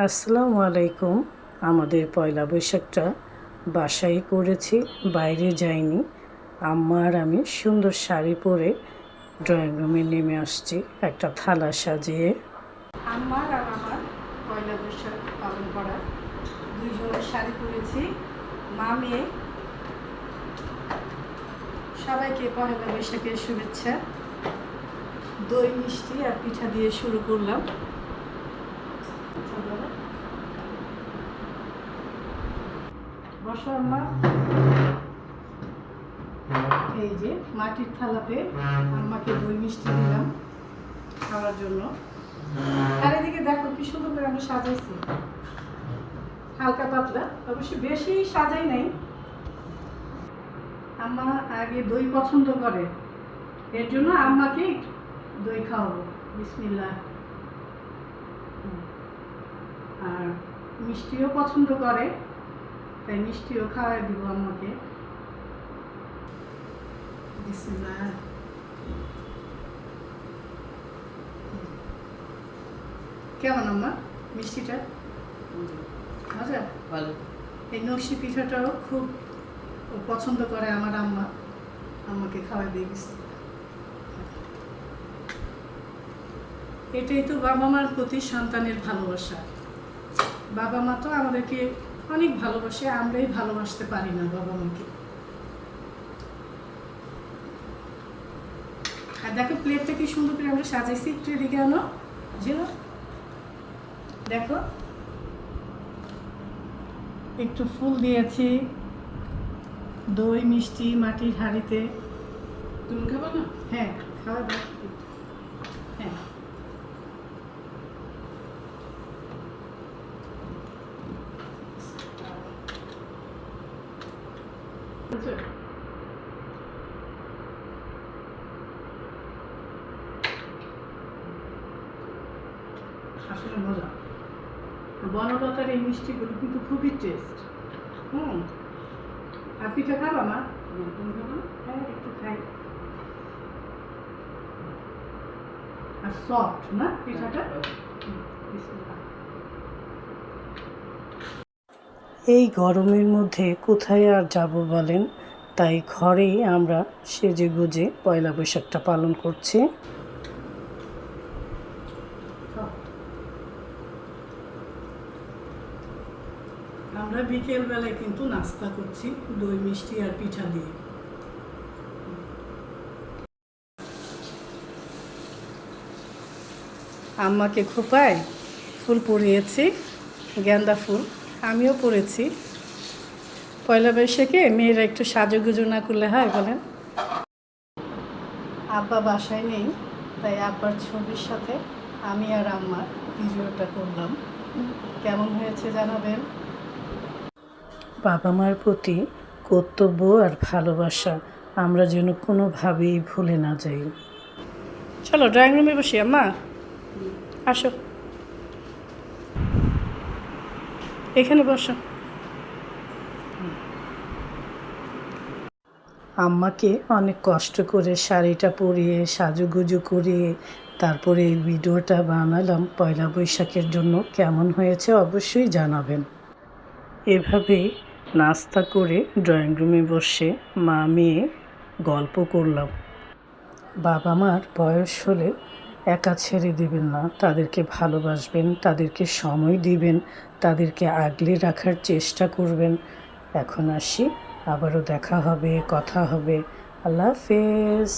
আসসালামু আলাইকুম। আমাদের পয়লা বৈশাখটা বাসায় করেছি, বাইরে যাইনি। আম্মা আর আমি সুন্দর শাড়ি পরে ড্রয়িং রুমে নেমে আসছি একটা থালা সাজিয়ে। আমার আর আমার পয়লা বৈশাখ পালন করা দুইজনের শাড়ি পরেছি, মা মেয়ে। সবাইকে পয়লা বৈশাখের শুভেচ্ছা। দই মিষ্টি আর পিঠা দিয়ে শুরু করলাম। বসো আম্মা। এই যে মাটির থালাতে আম্মাকে দই মিষ্টি দিলাম খাওয়ার জন্য। আর এদিকে দেখো কি সুন্দর করে আমরা সাজাইছি, হালকা পাতলা, অবশ্য বেশি সাজাই নাই। আম্মা আগে দই পছন্দ করে, এর জন্য আম্মাকে দই খাওয়াবো। বিসমিল্লাহ। আর মিষ্টিও পছন্দ করে, তাই মিষ্টিও খাওয়াই দিব আম্মাকে। বিসমিল্লাহ। কেমন আম্মা মিষ্টিটা? মজা? ভালো। এই নকশি পিঠাটাও খুব পছন্দ করে আমার আম্মা, আম্মাকে খাওয়াই দিয়ে গেছে। এটাই তো বাবা মার প্রতি সন্তানের ভালোবাসা। বাবা মা তো আমাদেরকে অনেক ভালোবাসে, আমরাই ভালোবাসতে পারি না বাবা মাকে। আর দেখো প্লেটটা কি সুন্দর করে আমরা সাজাইছি, একটু এদিকে আনো জিনো, দেখো একটু ফুল দিয়েছি, দই মিষ্টি মাটির হাঁড়িতে। তুমি খাবো না? হ্যাঁ খাওয়া দাও। হ্যাঁ আসলে মজা। বনলতার এই মিষ্টিগুলো কিন্তু খুবই টেস্ট। আর পিঠা খাবা মা? তুমি খাবো না? হ্যাঁ একটু খাই। আর সফট না পিঠাটা? বিসমিল্লাহ। এই গরমের মধ্যে কোথায় আর যাব বলেন, তাই ঘরেই আমরা সেজেগুজে পয়লা বৈশাখটা পালন করছি। আমরা বিকেল বেলায় কিন্তু নাস্তা করছি দই মিষ্টি আর পিঠা দিয়ে। আম্মাকে খোপায় ফুল পরিয়েছি, গেন্দা ফুল। আমিও পরেছি। পয়লা বৈশাখে মেয়েরা একটু সাজুগুজু না করলে হয় বলেন? আব্বা বাসায় নেই, তাই আব্বার ছবির সাথে আমি আর আম্মার ভিডিওটা করলাম। কেমন হয়েছে জানাবেন। বাবা মার প্রতি কর্তব্য আর ভালোবাসা আমরা যেন কোনোভাবেই ভুলে না যাই। চলো ড্রয়িং রুমে বসি আম্মা, আসো এখানে বসো। আম্মাকে অনেক কষ্ট করে শাড়িটা পরিয়ে সাজুগুজু করিয়ে তারপরে এই ভিডিওটা বানালাম পয়লা বৈশাখের জন্য। কেমন হয়েছে অবশ্যই জানাবেন। এভাবেই নাস্তা করে ড্রয়িং রুমে বসে মা মেয়ে গল্প করলাম। বাবা মার বয়স হলে একা ছেড়ে দেবেন না, তাদেরকে ভালোবাসবেন, তাদেরকে সময় দিবেন, তাদেরকে আগলে রাখার চেষ্টা করবেন। এখন আসি, আবারও দেখা হবে, কথা হবে। আল্লাহ হাফেজ।